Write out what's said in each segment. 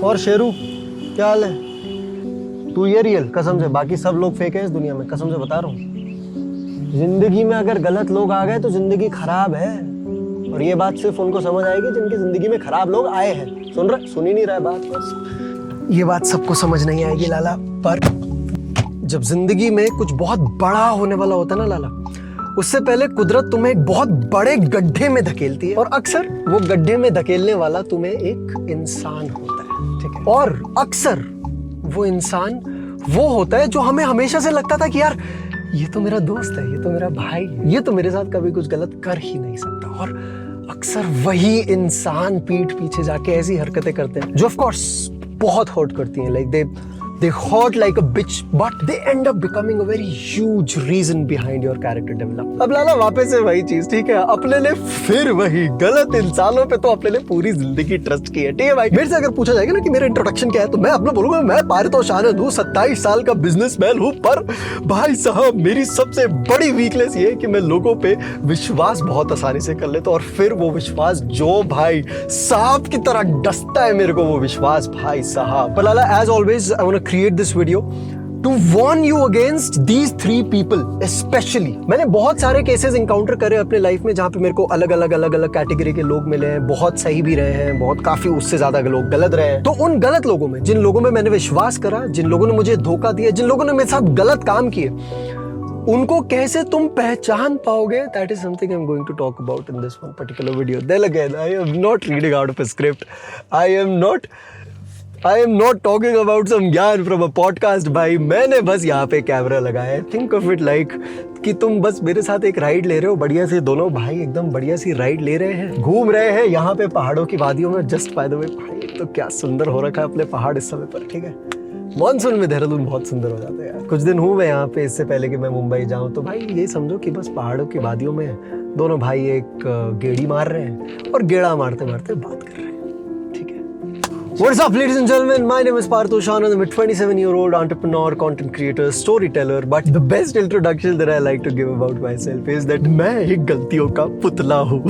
और शेरू क्या हाल है? तू ये रियल कसम से, बाकी सब लोग फेक है इस दुनिया में, कसम से बता रहा हूँ। जिंदगी में अगर गलत लोग आ गए तो जिंदगी खराब है, और ये बात सिर्फ उनको समझ आएगी जिनकी जिंदगी में खराब लोग आए हैं। सुन ही नहीं रहा है बात, बस ये बात सबको समझ नहीं आएगी लाला। पर जब जिंदगी में कुछ बहुत बड़ा होने वाला होता है ना लाला, उससे पहले कुदरत तुम्हें एक बहुत बड़े गड्ढे में धकेलती है, और अक्सर वो गड्ढे में धकेलने वाला तुम्हें एक इंसान होता है, ठीक है? और अक्सर वो इंसान वो होता है जो हमें हमेशा से लगता था कि यार ये तो मेरा दोस्त है, ये तो मेरा भाई है, ये तो मेरे साथ कभी कुछ गलत कर ही नहीं सकता। और अक्सर वही इंसान पीठ पीछे जाके ऐसी हरकतें करते हैं जो ऑफ कोर्स बहुत हर्ट करती हैं। Like they hurt like a bitch, but they end up becoming a very huge reason behind your character development. अब लाला वापस से वही चीज, ठीक है? अपने लिए फिर वही गलत इंसानों पे तो अपने लिए पूरी जिंदगी ट्रस्ट की है, ठीक है भाई? मेरे से अगर पूछा जाएगा ना कि मेरा इंट्रोडक्शन क्या है, तो मैं अपना बोलूंगा मैं पारितोष आनंद हूँ, 27 साल का बिजनेसमैन हूँ। पर भाई साहब मेरी सबसे बड़ी वीकनेस ये है कि मैं लोगों पे विश्वास बहुत आसानी से कर लेता हूँ, और फिर वो विश्वास जो भाई सांप की तरह डसता है मेरे को, वो विश्वास भाई साहब। पर लाला as always I want to create this video to warn you against these 3 people especially. मैंने बहुत सारे केसेस इंकाउंटर करे अपने लाइफ में जहाँ पे मेरे को अलग अलग कैटेगरी के लोग मिले हैं, बहुत सही भी रहे हैं, बहुत काफी उससे ज्यादा लोग गलत रहे हैं। तो उन गलत लोगों में, जिन लोगों में मैंने विश्वास करा, जिन लोगों ने मुझे धोखा दिया, जिन लोगों ने मेरे साथ गलत काम किए, उनको कैसे तुम पहचान पाओगे, that is something I'm going to talk about in this one particular video. Then again, I am not reading out of a script. I am not talking about some ज्ञान from a podcast भाई। मैंने बस यहाँ पे camera लगाया है। Think of it like कि तुम बस मेरे साथ एक राइड ले रहे हो, बढ़िया से दोनों भाई एकदम बढ़िया सी राइड ले रहे हैं, घूम रहे हैं यहाँ पे पहाड़ों की वादियों में। जस्ट बाय द वे भाई तो क्या सुंदर हो रखा है अपने पहाड़ इस समय पर, ठीक है? मॉनसून में देहरादून बहुत सुंदर हो जाता है यार। कुछ दिन हूँ मैं यहाँ पे, इससे पहले कि मैं मुंबई जाऊँ, तो भाई ये समझो कि बस पहाड़ों की वादियों में दोनों भाई एक गेड़ी मार रहे हैं और गेड़ा मारते मारते बात कर रहे हैं। What's up, ladies and gentlemen? My name is Parthosh Anand. I'm a 27-year-old entrepreneur, content creator, storyteller. But the best introduction that I like to give about myself is that मैं एक गलतियों का पुतला हूँ।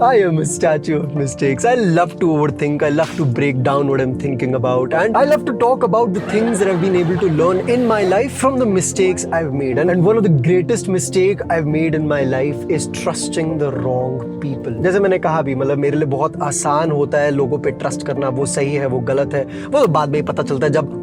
I am a statue of mistakes. I love to overthink. I love to break down what I'm thinking about, and I love to talk about the things that I've been able to learn in my life from the mistakes I've made. And one of the greatest mistake I've made in my life is trusting the wrong people. जैसे मैंने कहा भी, मतलब मेरे लिए बहुत आसान होता है लोगों पे ट्रस्ट करना, वो सही है वो गलत है वो तो बाद में ही पता चलता है जब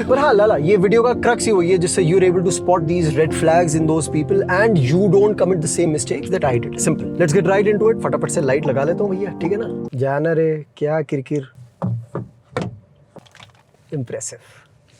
पर हाँ लाला, ये वीडियो का क्रक्स ही वही है जिससे you are able to spot these red flags in those people and you don't commit the same mistakes that I did. Simple, let's get right into it. फटाफट से लाइट लगा लेता हूँ भैया, ठीक है ना? जाना रे क्या किरकिर। Impressive.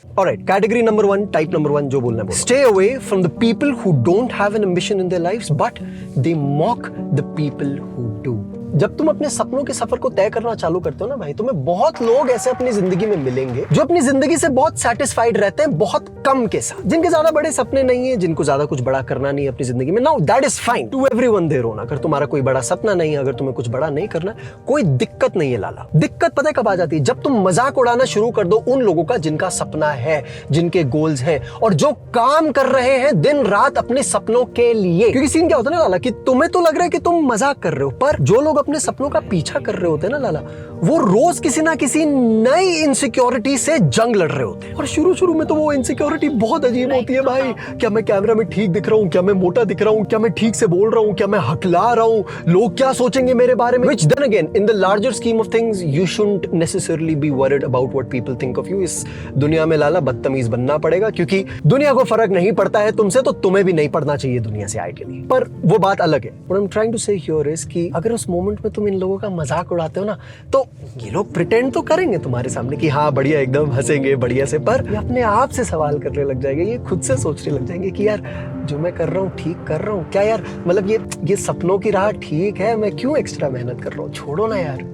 Alright, category number 1, type number 1 जो बोलना है बोलो। Stay away from the people who don't have an ambition in their lives but they mock the people who do. जब तुम अपने सपनों के सफर को तय करना चालू करते हो ना भाई, तुम्हें बहुत लोग ऐसे अपनी जिंदगी में मिलेंगे जो अपनी जिंदगी से बहुत सेटिस्फाइड रहते हैं, बहुत कम के साथ, जिनके ज्यादा बड़े सपने नहीं है, जिनको ज्यादा कुछ बड़ा करना नहीं है अपनी जिंदगी में। Now that is fine, to everyone their own. अगर तुम्हारा कोई बड़ा सपना नहीं है, अगर तुम्हें कुछ बड़ा नहीं करना, कोई दिक्कत नहीं है लाला। दिक्कत पता है कब आ जाती है? जब तुम मजाक उड़ाना शुरू कर दो उन लोगों का जिनका सपना है, जिनके गोल्स हैं, और जो काम कर रहे हैं दिन रात अपने सपनों के लिए। क्योंकि सीन क्या होता है ना लाला, कि तुम्हें तो लग रहा है कि तुम मजाक कर रहे हो, पर जो लोग अपने सपनों का पीछा कर रहे होते हैं ना लाला, वो रोज किसी ना किसी नई इनसिक्योरिटी से जंग लड़ रहे होते हैं। और शुरू में तो वो इनसिक्योरिटी बहुत अजीब होती है भाई। क्या मैं कैमरा में ठीक दिख रहा हूँ? क्या मैं मोटा दिख रहा हूँ? क्या मैं ठीक से बोल रहा हूँ? क्या मैं हकला रहा हूँ? लोग क्या सोचेंगे मेरे बारे में? Which then again, in the larger scheme of things, you shouldn't necessarily be worried about what people think of you. इस दुनिया में लाला बदतमीज बनना पड़ेगा, क्योंकि दुनिया को फर्क नहीं पड़ता है तुमसे, तो तुम्हें भी नहीं पड़ना चाहिए दुनिया से आइडियली। पर वो बात अलग है। What I'm trying to say here is कि अगर उस मोमेंट में तुम इन लोगों का मजाक उड़ाते हो ना, तो ये लोग प्रिटेंड तो करेंगे तुम्हारे सामने कि हाँ बढ़िया, एकदम हंसेंगे बढ़िया से, पर ये अपने आप से सवाल करने लग जाएंगे, ये खुद से सोचने लग जाएंगे कि यार जो मैं कर रहा हूँ ठीक कर रहा हूँ क्या यार? मतलब ये सपनों की राह ठीक है, मैं क्यों एक्स्ट्रा मेहनत कर रहा हूँ? छोड़ो ना यार।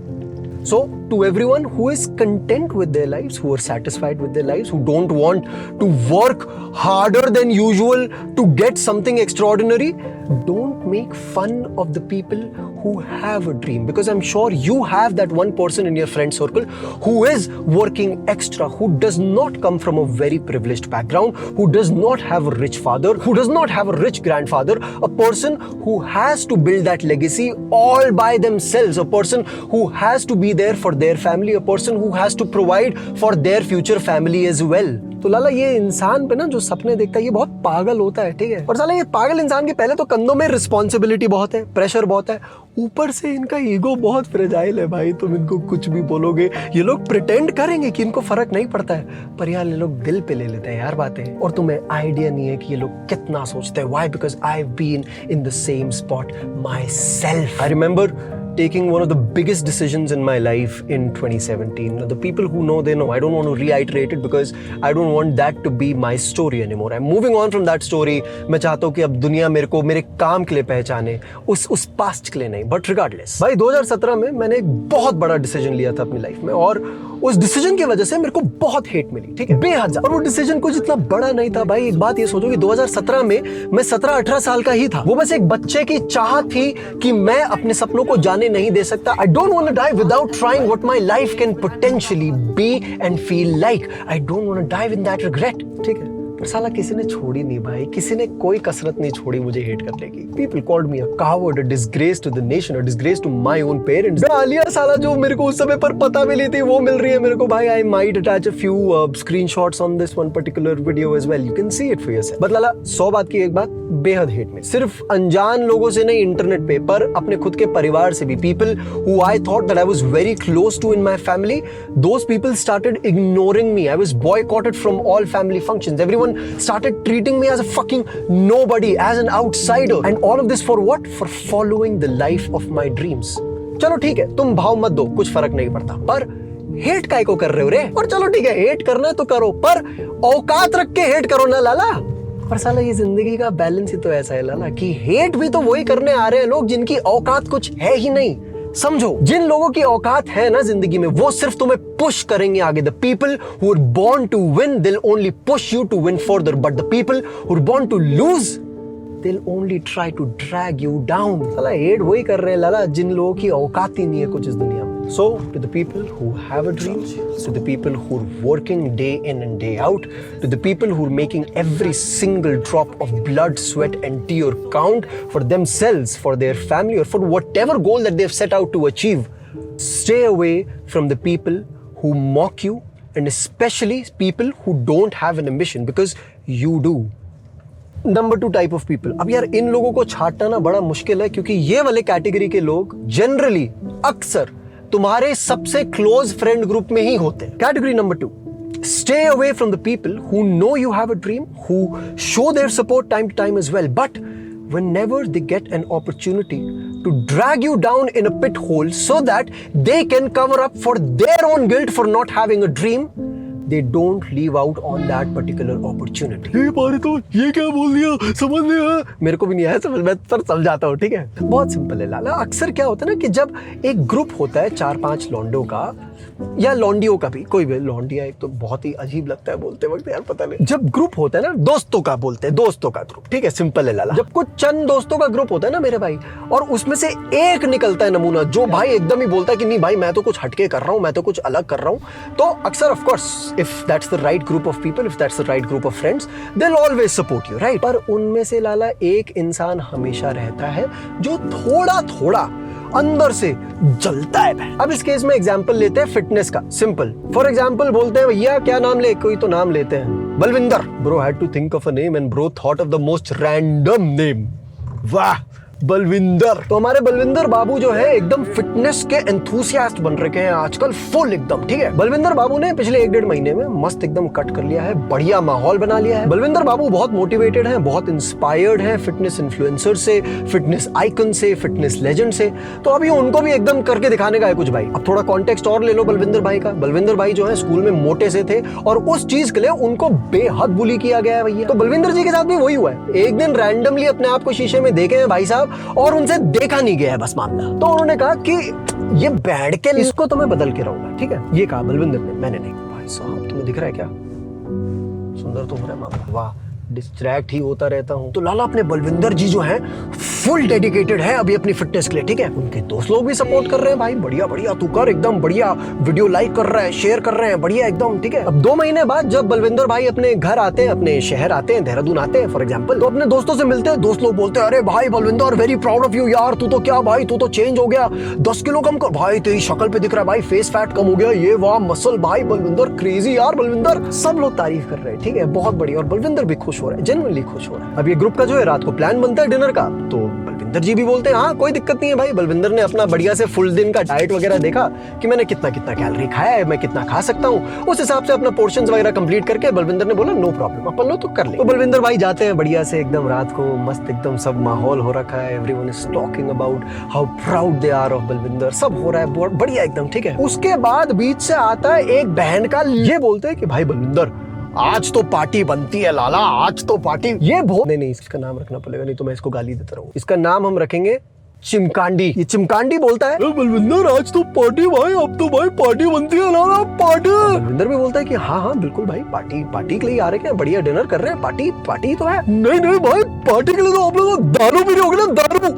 So, to everyone who is content with their lives, who are satisfied with their lives, who don't want to work harder than usual to get something extraordinary, don't make fun of the people who have a dream, because I'm sure you have that one person in your friend circle who is working extra, who does not come from a very privileged background, who does not have a rich father, who does not have a rich grandfather, a person who has to build that legacy all by themselves, a person who has to be there for their family, a person who has to provide for their future family as well. तो लाला ये इंसान पे ना जो सपने देखता है ये बहुत पागल होता है, ठीक है। और साला ये पागल इंसान के पहले तो कंधों में रिस्पॉन्सिबिलिटी बहुत है, प्रेशर बहुत है, ऊपर से इनका ईगो बहुत फ्रेजाइल है भाई। तुम इनको कुछ भी बोलोगे ये लोग प्रिटेंड करेंगे कि इनको फर्क नहीं पड़ता है, पर यार ये लोग दिल पे ले लेते हैं यार बातें। और तुम्हें आइडिया नहीं है कि ये लोग कितना सोचते हैं। Why? Because I've been in the same spot myself. I remember taking one of the biggest decisions in my life in 2017. The people who know, they know. I don't want to reiterate it because I don't want that to be my story anymore. I'm moving on from that story. मैं चाहता हूँ कि अब दुनिया मेरे को मेरे काम के लिए पहचाने, उस पास्ट के लिए नहीं। But regardless, भाई 2017 में मैंने एक बहुत बड़ा डिसीजन लिया था अपनी लाइफ में, और उस डिसीजन की वजह से मेरे को बहुत हेट मिली, ठीक है, बेहद। और वो डिसीजन कुछ इतना बड़ा नहीं था भाई। एक बात ये सोचो कि 2017 में मैं 17-18 साल का ही था। वो बस एक बच्चे की चाह थी कि मैं अपने सपनों को जाने नहीं दे सकता। I don't want to die without trying what my life can potentially be and feel like. I don't want to die with that regret, ठीक है। पर साला किसी ने छोड़ी नहीं भाई, किसी ने कोई कसरत नहीं छोड़ी मुझे हेट करने की। People called me a coward, a disgrace to the nation, a disgrace to my own parents. गालियां साला जो मेरे को उस समय पर पता मिली थी वो मिल रही है मेरे को भाई। I might attach a few screenshots on this one particular video as well. You can see it for yourself. But लाला 100 बात की एक बात, बेहद हेट में सिर्फ अनजान लोगों से नहीं, इंटरनेट पे, पर अपने खुद के परिवार से भी। People who I thought that I was very close to in my family, those people started ignoring me. I was boycotted from all family functions. Everyone started treating me as a fucking nobody, as an outsider. And all of this for what? For following the life of my dreams. चलो ठीक है, तुम भाव मत दो, कुछ फर्क नहीं पड़ता, पर हेट काय को कर रहे हो रे? और चलो ठीक है, हेट करना है तो करो, पर औकात रख के हेट करो ना लाला। पर साला ये जिंदगी का बैलेंस ही तो ऐसा है लाला कि हेट भी तो वही करने आ रहे हैं लोग जिनकी औकात कुछ है ही नहीं। समझो, जिन लोगों की औकात है ना जिंदगी में, वो सिर्फ तुम्हें पुश करेंगे आगे। The people who are born to win, they will only push you to win further, but the people who are born to lose, they'll only try to drag you down. साला hate वही कर रहे हैं लाला जिन लोगों की औकात ही नहीं है कुछ इस दुनिया में। So to the people who have a dream, to the people who are working day in and day out, to the people who are making every single drop of blood, sweat and tear count for themselves, for their family, or for whatever goal that they've set out to achieve, stay away from the people who mock you, and especially people who don't have an ambition, because you do. Number 2 type of people. अब यार इन लोगों को छांटना ना बड़ा मुश्किल है, क्योंकि ये वाले कैटेगरी के लोग जनरली अक्सर तुम्हारे सबसे क्लोज फ्रेंड ग्रुप में ही होते हैं। Category number 2, stay away from the people who know you have a dream, who show their support time to time as well, but whenever they get an opportunity to drag you down in a pit hole so that they can cover up for their own guilt for not having a dream, they don't leave out on that particular opportunity. ये बारे तो ये क्या बोल दिया, समझ नहीं आया। मेरे को भी नहीं आया समझ, मैं पर समझाता हूँ, ठीक है। बहुत सिंपल है लाला। अक्सर क्या होता है ना कि जब एक ग्रुप होता है 4-5 लौंडों का या लौंडियों का भी, कोई भी लौंडिया एक तो बहुत ही अजीब लगता है बोलते वक्त यार, पता नहीं। जब ग्रुप होता है ना दोस्तों का, बोलते हैं दोस्तों का ग्रुप, ठीक है, सिंपल है लाला। जब कुछ चंद दोस्तों का ग्रुप होता है ना मेरे भाई, और उसमें से एक निकलता है नमूना जो भाई एकदम ही बोलता है कि नहीं भाई मैं तो कुछ हटके कर रहा हूँ, मैं तो कुछ अलग कर रहा हूँ, तो अक्सर of course if that's the right group of people, if that's the right group of friends, they'll always support you, right? पर उनमें से लाला एक इंसान हमेशा रहता है जो थोड़ा थोड़ा अंदर से जलता है। अब इस केस में एग्जांपल लेते हैं फिटनेस का। सिंपल, फॉर एग्जांपल बोलते हैं भैया क्या नाम ले, कोई तो नाम लेते हैं, Balwinder. Bro had to think of a name and bro thought of the most random name. वाह, बलविंदर। तो हमारे बलविंदर बाबू जो है एकदम फिटनेस के एंथुसियास्ट बन रखे हैं आजकल, फुल एकदम, ठीक है। बलविंदर बाबू ने पिछले 1-1.5 महीने में मस्त एकदम कट कर लिया है, बढ़िया माहौल बना लिया है। बलविंदर बाबू बहुत मोटिवेटेड हैं, बहुत इंस्पायर्ड हैं फिटनेस इन्फ्लुएंसर से, फिटनेस आइकन से, फिटनेस लेजेंड से। तो अभी उनको भी एकदम करके दिखाने का है कुछ भाई। अब थोड़ा कॉन्टेक्स्ट और ले लो बलविंदर भाई का। बलविंदर भाई जो है स्कूल में मोटे से थे और उस चीज के लिए उनको बेहद बुली किया गया है भैया। तो बलविंदर जी के साथ भी वही हुआ है। एक दिन रैंडमली अपने आप को शीशे में देखे हैं भाई साहब, और उनसे देखा नहीं गया है बस मामला। तो उन्होंने कहा कि ये बैठ के इसको तो मैं बदल के रहूंगा, ठीक है, ये कहा बलविंदर ने, मैंने नहीं। भाई साहब तुम्हें दिख रहा है क्या, सुंदर तो हो रहा है मामला। वाह, डिस्ट्रैक्ट ही होता रहता हूँ। तो लाला अपने बलविंदर जी जो हैं फुल डेडिकेटेड है अभी अपनी फिटनेस के लिए, ठीक है। उनके दोस्त लोग भी सपोर्ट कर रहे हैं, भाई बढ़िया बढ़िया तू कर, एकदम बढ़िया, वीडियो लाइक कर रहा है, शेयर कर रहे हैं, बढ़िया एकदम, ठीक है। अब 2 महीने बाद जब बलविंदर भाई अपने घर आते हैं, अपने शहर आते हैं, देहरादून आते हैं फॉर एग्जाम्पल, तो अपने दोस्तों से मिलते हैं। दोस्त लोग बोलते हैं अरे भाई Balwinder very proud of you यार, तू तो क्या भाई, तू तो चेंज हो गया, 10 किलो कम कर भाई, तेरी शक्ल पे दिख रहा है भाई, फेस फैट कम हो गया, ये वाह मसल भाई बलविंदर, क्रेजी यार बलविंदर। सब लोग तारीफ कर रहे हैं, ठीक है, बहुत बढ़िया। और बलविंदर भी खुश हो रहा है, जेन्युइनली खुश हो रहा है। अब ये ग्रुप का जो है रात को प्लान बनता है डिनर का, तो बलविंदर जी भी बोलते हैं हाँ कोई दिक्कत नहीं है भाई। बलविंदर ने अपना बढ़िया से फुल दिन का डाइट वगैरह देखा कि मैंने कितना कितना कैलोरी खाया है, मैं कितना खा सकता हूँ, उस हिसाब से अपना पोर्शंस वगैरह कंप्लीट करके बलविंदर ने बोला नो प्रॉब्लम, अपन लोग तो कर ले। तो बलविंदर भाई जाते हैं बढ़िया से एकदम रात को, मस्त एकदम सब माहौल हो रखा है, everyone is talking about how proud they are of Balwinder, सब हो रहा है बहुत बढ़िया एकदम, ठीक है। उसके बाद बीच से आता है एक बहन का, ये बोलते हैं कि भाई बलविंदर आज तो पार्टी बनती है लाला, आज तो पार्टी। ये नहीं इसका नाम रखना पड़ेगा, नहीं तो मैं इसको गाली देता रहूं। इसका नाम हम रखेंगे चिमकांडी। ये चिमकांडी बोलता है बलविंदर आज तो पार्टी भाई, अब तो भाई पार्टी बनती है लाला, पार्टी। बलविंदर भी बोलता है कि हाँ हाँ बिल्कुल भाई, पार्टी के लिए आ रहे हैं, बढ़िया डिनर कर रहे हैं, पार्टी तो है। नहीं भाई पार्टी के लिए तो आप लोग दारू पी रहे होगे ना, दारू।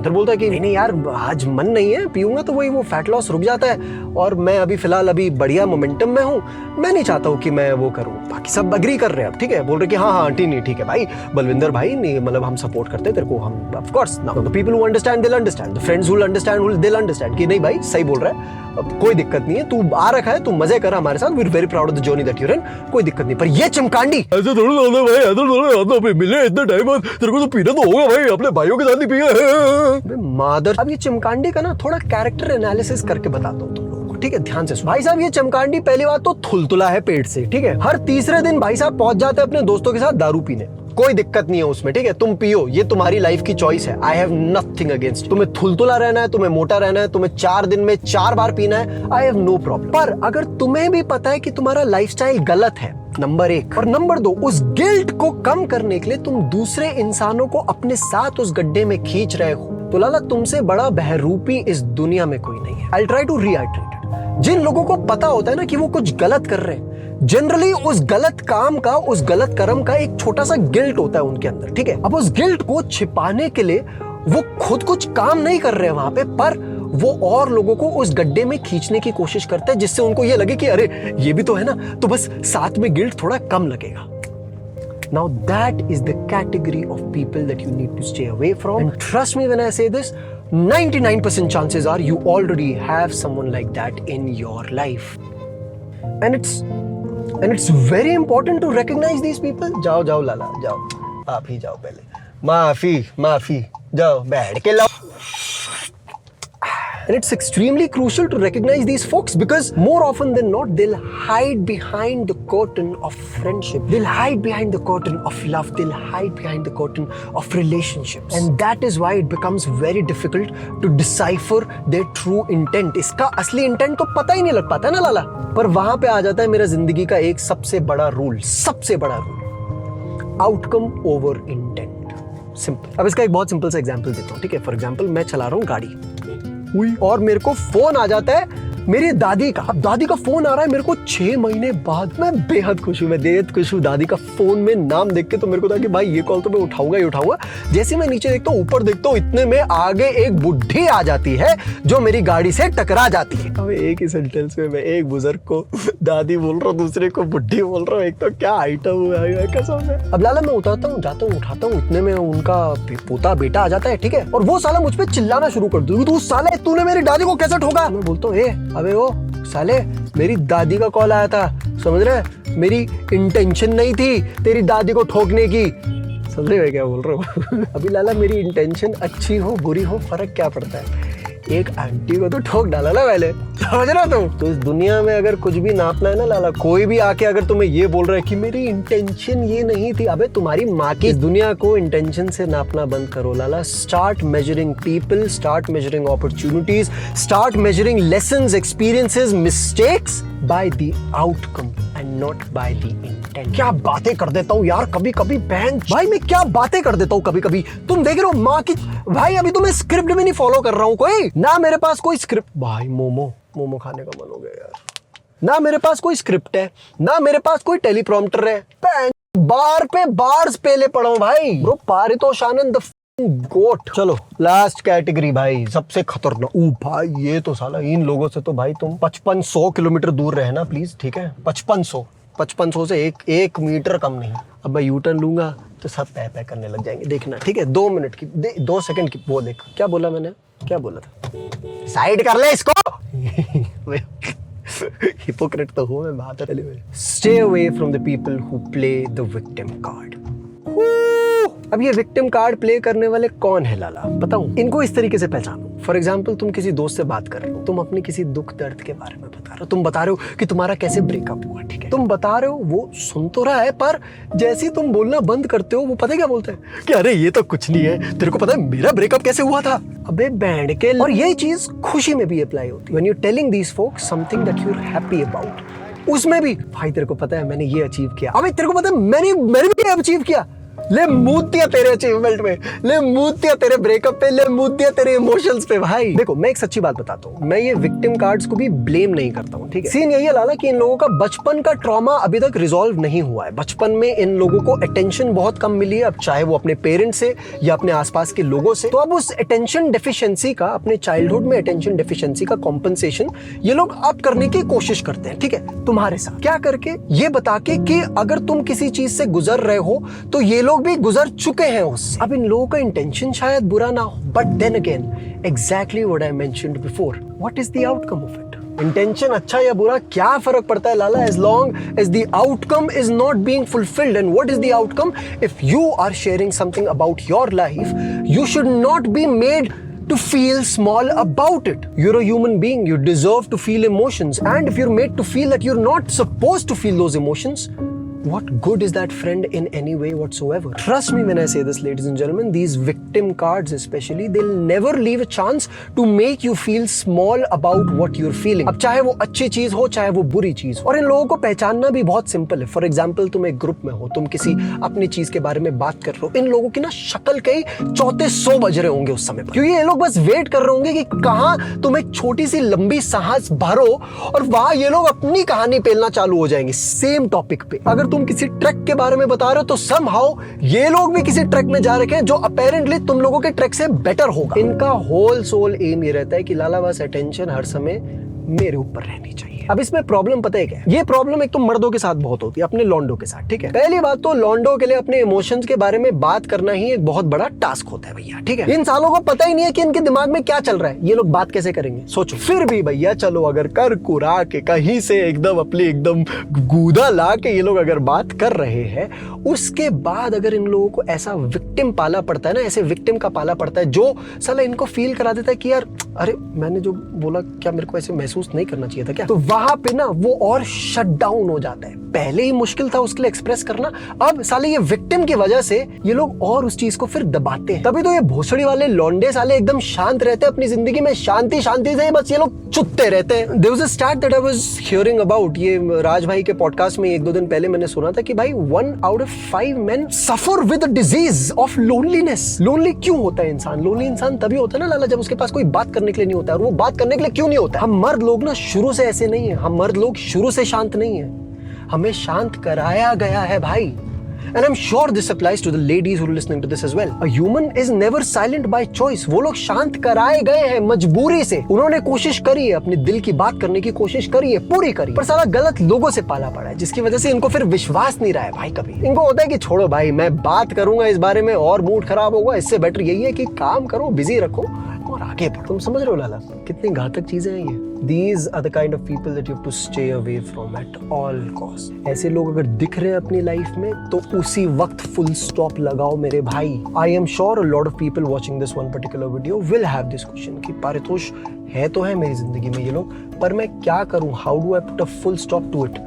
बोलता है कि नहीं यार आज मन नहीं है, पीऊंगा तो वही वो फैट लॉस रुक जाता है, और मैं अभी फिलहाल अभी बढ़िया मोमेंटम में हूँ, मैं नहीं चाहता हूँ कि मैं वो करूँ। बाकी सब अग्री कर रहे हैं, ठीक है, बोल रहे कि हाँ आंटी नहीं ठीक है भाई बलविंदर भाई, नहीं मतलब हम सपोर्ट करते हैं तेरे को, हम of course now the people who understand they will understand, the friends who will understand they will understand कि नहीं भाई सही बोल रहा है, अब कोई दिक्कत नहीं है, तू आ रखा है, तू मजे कर हमारे साथ, we are very proud of the journey that you are in, कोई दिक्कत नहीं। पर ये चिमकांडी ऐसे थोड़ा होता भाई, ऐसे थोड़ा होता भाई, मिले इतने टाइम बाद तेरे को तो पीना तो होगा भाई, अपने भाइयों के साथ ही पिया मादर। अब ये चिमकांडी का ना थोड़ा कैरेक्टर एनालिसिस करके बताता हूँ तुम लोगों को, ठीक है, ध्यान से सुनो। भाई साहब ये चिमकांडी पहली बात तो थुलथुला है पेट से, ठीक है, हर तीसरे दिन भाई साहब पहुंच जाते हैं अपने दोस्तों के साथ दारू पीने, कोई दिक्कत नहीं है उसमें, ठीक है, तुम पियो, ये तुम्हारी लाइफ की चॉइस है, आई हैव नथिंग अगेंस्ट। तुम्हें थुलथुला रहना है, तुम्हें मोटा रहना है, तुम्हें 4 दिन में 4 बार पीना है, आई हैव नो प्रॉब्लम। पर अगर तुम्हें भी पता है कि तुम्हारा लाइफस्टाइल गलत है, नंबर 1, और नंबर 2, उस गिल्ट को कम करने के लिए तुम दूसरे इंसानों को अपने साथ उस गड्ढे में खींच रहे हो, तो लाला तुमसे बड़ा बहरूपी इस दुनिया में कोई नहीं है। I try to reiterate it. जिन लोगों को पता होता है ना कि वो कुछ गलत कर रहे हैं, जनरली उस गलत काम का, उस गलत कर्म का एक छोटा सा गिल्ट होता है उनके अंदर, ठीक है। अब उस गिल्ट को छिपाने के लिए वो खुद कुछ काम नहीं कर रहे हैं वहां पे, पर वो और लोगों को उस गड्ढे में खींचने की कोशिश करते हैं, जिससे उनको ये लगे कि अरे ये भी तो है ना, तो बस साथ में गिल्ट थोड़ा कम लगेगा। Now that is the category of people that you need to stay away from. And trust me when I say this, 99% chances are you already have someone like that in your life. And it's very important to recognize these people. जाओ लाला जाओ, आप ही जाओ पहले, माफी जाओ बैठ के लाओ। And it's extremely crucial to recognize these folks, because more often than not, they'll hide behind the curtain of friendship. They'll hide behind the curtain of love. They'll hide behind the curtain of relationships. And that is why it becomes very difficult to decipher their true intent. इसका असली intent तो पता ही नहीं लग पाता है ना लाला। पर वहां पे आ जाता है मेरा जिंदगी का एक सबसे बड़ा rule, outcome over intent. Simple. अब इसका एक बहुत सिंपल सा एग्जांपल देता हूँ, ठीक है। फॉर एग्जांपल मैं चला रहा हूँ गाड़ी और मेरे को फोन आ जाता है मेरी दादी का। अब दादी का फोन आ रहा है मेरे को 6 महीने बाद। मैं बेहद खुश हूँ, दादी का फोन में नाम देख के तो मेरे को था कि भाई ये कॉल तो मैं उठाऊंगा ही उठाऊंगा। जैसे मैं नीचे देखता हूँ, ऊपर देखता हूँ, इतने में आगे एक बुढ़ी आ जाती है जो मेरी गाड़ी से टकरा जाती है। अब एक ही सेंटेंस में मैं एक बुजुर्ग को दादी बोल रहा हूँ, दूसरे को बुढ़ी बोल रहा हूँ। एक तो क्या आइटम हुआ है कसम से। अब लाला मैं उतारता हूँ, जाता हूँ, उठाता हूँ, इतने में उनका पोता बेटा आ जाता है, ठीक है। और वो साला मुझ पे चिल्लाना शुरू कर दूँ, तू साले तूने मेरी दादी को कैसे ठोका। मैं बोलता हूँ अबे ओ साले मेरी दादी का कॉल आया था, समझ रहे, मेरी इंटेंशन नहीं थी तेरी दादी को ठोकने की। समझ रहे क्या बोल रहा हूँ। अभी लाला मेरी इंटेंशन अच्छी हो बुरी हो फर्क क्या पड़ता है, एक आंटी को तो ठोक डाला ना पहले, समझ रहा तुम। तो इस दुनिया में अगर कुछ भी नापना है ना लाला, कोई भी आके अगर तुम्हें ये बोल रहा है कि मेरी इंटेंशन ये नहीं थी, अबे तुम्हारी माँ की। इस दुनिया को इंटेंशन से नापना बंद करो लाला। Start measuring people, start measuring opportunities, start measuring lessons, experiences, mistakes by the outcome and not by the intent. क्या बातें कर देता हूँ यार कभी कभी, बहन भाई मैं क्या बातें कर देता हूँ कभी कभी। तुम देख रहे हो माँ की, भाई अभी तो मैं स्क्रिप्ट भी नहीं फॉलो कर रहा हूँ कोई ना, मेरे पास कोई स्क्रिप्ट। भाई मोमो खाने का मन हो गया यार। ना मेरे पास कोई स्क्रिप्ट है, ना मेरे पास कोई टेलीप्रॉम्प्टर है। बार पे बार्स पेले पड़ा हूं भाई। ब्रो पारितोष आनंद गोट। चलो लास्ट कैटेगरी भाई, सबसे खतरनाक। ओ भाई ये तो साला, इन लोगों से तो भाई तुम 5500 किलोमीटर दूर रहना प्लीज, ठीक है? 5500 से एक मीटर कम नहीं। अब मैं यू टर्न लूंगा तो सब पै करने लग जाएंगे, देखना, ठीक है? 2 मिनट की 2 सेकंड की। वो देख क्या बोला मैंने, क्या बोला था? साइड कर ले इसको। हिपोक्रेट तो हूं मैं, बात है। Stay away from the people who play the victim card. अब ये विक्टिम कार्ड प्ले करने वाले कौन है लाला, बताऊं? इनको इस तरीके से पहचानो। फॉर एग्जाम्पल, तुम किसी दोस्त से बात कर रहे हो, तुम अपने किसी दुख दर्द के बारे में बता रहे हो, तुम बता रहे हो कि तुम्हारा कैसे ब्रेकअप हुआ, ठीक है? तुम बता रहे हो, वो सुन तो रहा है, पर जैसे ही तुम बोलना बंद करते हो, वो पता है क्या बोलता है कि अरे ये तो कुछ नहीं है, तेरे को पता है मेरा ब्रेकअप कैसे हुआ था? अबे बैंड के। और यही चीज खुशी में भी अप्लाई होती है। When you telling these folks something that you are happy about, उसमें भी भाई तेरे को पता है मैंने ये अचीव किया, अबे तेरे को पता है मैंने भी अचीव किया। ले मूत दिया तेरे अचीवमेंट में, ले मूत दिया तेरे ब्रेकअप पे, ले मूत दिया तेरे इमोशंस पे। भाई देखो, मैं एक सच्ची बात बताता हूँ, मैं ये विक्टिम कार्ड्स को भी ब्लेम नहीं करता हूँ, ठीक है? सीन यही है लाला कि इन लोगों का बचपन का ट्रॉमा अभी तक रिजॉल्व नहीं हुआ है। बचपन में इन लोगों को अटेंशन बहुत कम मिली है, अब चाहे वो अपने पेरेंट्स से या अपने आसपास के लोगों से। तो अब उस अटेंशन डेफिशिएंसी का, अपने चाइल्डहुड में अटेंशन डेफिशिएंसी का कॉम्पनसेशन ये लोग अब करने की कोशिश करते हैं, ठीक है? तुम्हारे साथ क्या करके? ये बता के कि अगर तुम किसी चीज से गुजर रहे हो तो ये लोग भी गुजर चुके हैं उससे। अब इन लोगों का इंटेंशन शायद बुरा ना हो, but then again exactly what I mentioned before, what is the outcome of it? Intention अच्छा या बुरा क्या फर्क पड़ता है लाला, as long as the outcome is not being fulfilled. And what is the outcome? If you are sharing something about your life, you should not be made to feel small about it. You're a human being, you deserve to feel emotions, and if you're made to feel that you're not supposed to feel those emotions, what good is that friend in any way whatsoever? Trust me when I say this, ladies and gentlemen, these victim cards especially, they'll never leave a chance to make you feel small about what you're feeling. अब चाहे वो अच्छी चीज हो, चाहे वो बुरी चीज हो। और इन लोगों को पहचानना भी बहुत सिंपल है। फॉर एग्जाम्पल, तुम एक ग्रुप में हो, तुम किसी अपनी चीज के बारे में बात कर रहे हो, इन लोगों की ना शक्ल के ही 3400 बज रहे होंगे उस समय पर, क्योंकि ये लोग बस वेट कर रहे होंगे कि कहाँ तुम एक छोटी सी लंबी सांस भरो और वहां ये लोग अपनी कहानी पेलना चालू हो जाएंगे सेम टॉपिक पे। अगर तुम किसी ट्रैक के बारे में बता रहे हो तो समहाउ ये लोग भी किसी ट्रैक में जा रखे हैं जो अपेरेंटली तुम लोगों के ट्रैक से बेटर होगा। इनका होल सोल एम ये रहता है कि लाला बस अटेंशन हर समय मेरे ऊपर रहनी चाहिए। अब इसमें प्रॉब्लम पता है क्या है? ये प्रॉब्लम एक तो मर्दों के साथ बहुत होती है, अपने लॉन्डो के साथ, ठीक है? पहली बात तो लॉन्डो के लिए अपने इमोशंस के बारे में बात करना ही एक बहुत बड़ा टास्क होता है भैया, ठीक है? इन सालों को पता ही नहीं है कि इनके दिमाग में क्या चल रहा है, ये लोग बात कैसे करेंगे, सोचो। फिर भी भैया चलो, अगर कर कुरा के कहीं से एकदम अपनी एकदम गूदा ला के ये लोग अगर बात कर रहे हैं, उसके बाद अगर इन लोगों को ऐसा विक्टिम पाला पड़ता है ना, ऐसे विक्टिम का पाला पड़ता है जो साला इनको फील करा देता है कि यार अरे मैंने जो बोला क्या मेरे को ऐसे महसूस नहीं करना चाहिए था क्या, तो वहां पे ना वो और शट डाउन हो जाता है। पहले ही मुश्किल था उसके लिए एक्सप्रेस करना, अब साले ये विक्टिम की वजह से ये लोग और उस चीज को फिर दबाते हैं। तभी तो ये भोसड़ी वाले लौंडे साले एकदम शांत रहते हैं अपनी जिंदगी में, शांति शांति से बस ये लोग चुत्ते रहते हैं। There was a stat that I was hearing about, ये राज भाई के पॉडकास्ट में 1-2 दिन पहले मैंने सुना था कि भाई 1 out of 5 men suffer with the disease of loneliness। Lonely क्यों होता है इंसान? लोनली इंसान तभी होता है ना लाला जब उसके पास कोई बात करने के लिए नहीं होता है। और वो बात करने के लिए क्यों नहीं होता है? हम मर्द लोग ना शुरू से ऐसे नहीं है, हम मर्द लोग शुरू से शांत नहीं है, हमें शांत कराया गया है भाई। And I'm sure this applies to the ladies who are listening to this as well. A human is never silent by choice. वो लोग शांत कराए गए हैं मजबूरी से। उन्होंने कोशिश करी है, अपने दिल की बात करने की कोशिश करी है, पूरी करी, पर साला गलत लोगों से पाला पड़ा है, जिसकी वजह से इनको फिर विश्वास नहीं रहा है भाई कभी। इनको होता है कि छोड़ो भाई, मैं बात करूंगा इस बारे में और मूड खराब होगा, इससे बेटर यही है कि काम करो, बिजी रखो और आगे बढ़ो। तुम समझ रहे हो लाला कितनी घातक चीजें हैं ये? These are the kind of people that you have to stay away from at all costs. ऐसे लोग अगर दिख रहे हैं अपनी लाइफ में तो उसी वक्त फुल स्टॉप लगाओ मेरे भाई। I am sure a lot of people watching this one particular video will have this question कि पारितोष है तो है मेरी जिंदगी में ये लोग, पर मैं क्या करूं? How do I put a full stop to it?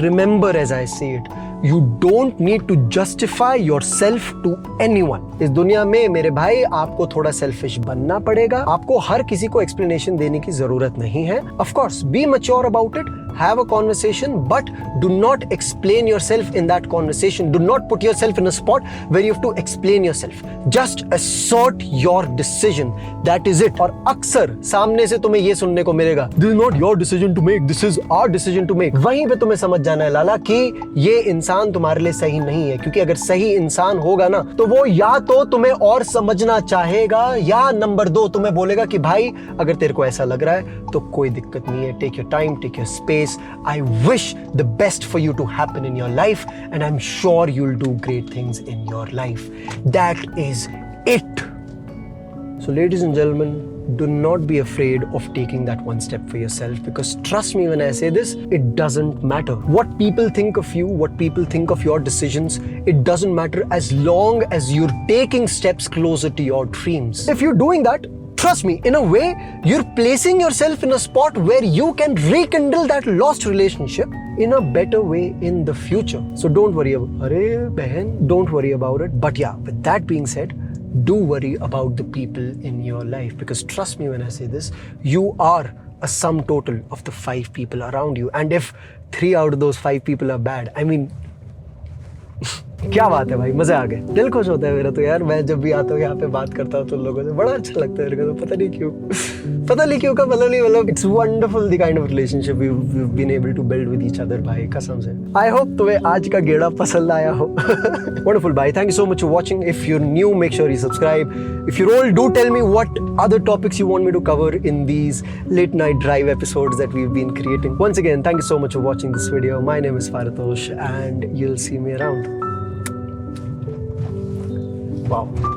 Remember, as I say it, you don't need to justify yourself to anyone. इस दुनिया में मेरे भाई आपको थोड़ा सेल्फिश बनना पड़ेगा, आपको हर किसी को एक्सप्लेनेशन देने की जरूरत नहीं है। Of course, be mature about it, have a conversation, but do not explain yourself in that conversation. Do not put yourself in a spot where you have to explain yourself. Just assert your decision. That is it. और अक्सर सामने से तुम्हें ये सुनने को मिलेगा, this is not your decision to make, this is our decision to make. वहीं पे तुम्हें समझ जाना है लाला कि ये इंसान तुम्हारे लिए सही नहीं है, क्योंकि अगर सही इंसान होगा ना तो वो या तो तुम्हें और समझना चाहेगा, या नंबर 2 तुम्हें बोलेगा कि भाई अगर तेरे को ऐसा लग रहा है तो कोई दिक्कत नहीं है, take your time, take your space, I wish the best for you to happen in your life and I am sure you will do great things in your life. That is it. So ladies and gentlemen, do not be afraid of taking that one step for yourself, because trust me when I say this, it doesn't matter what people think of you, what people think of your decisions. It doesn't matter as long as you're taking steps closer to your dreams. If you're doing that, trust me, in a way, you're placing yourself in a spot where you can rekindle that lost relationship in a better way in the future. So don't worry don't worry about it. But yeah, with that being said, do worry about the people in your life, because trust me when I say this, you are a sum total of the 5 people around you, and if 3 out of those 5 people are bad, I mean क्या बात है भाई, मजे आ गए. दिल खुश होता है मेरा तो यार, मैं जब भी आता हूँ यहाँ पे बात करता हूँ तो लोगों से, बड़ा अच्छा लगता है मेरे को. तो पता नहीं क्यों का पता नहीं, मतलब it's wonderful the kind of relationship we have been able to build with each other भाई, कसम से. आई होप तुम्हें आज का गेड़ा पसंद आया हो. वंडरफुल भाई, thank you so much for watching. If you are new, make sure you subscribe. If you're old, do tell me what other topics you want me to cover in these late night drive episodes that we've been creating. Once again, thank you so much for watching this video. My name is Faratosh and you'll see me around. Wow.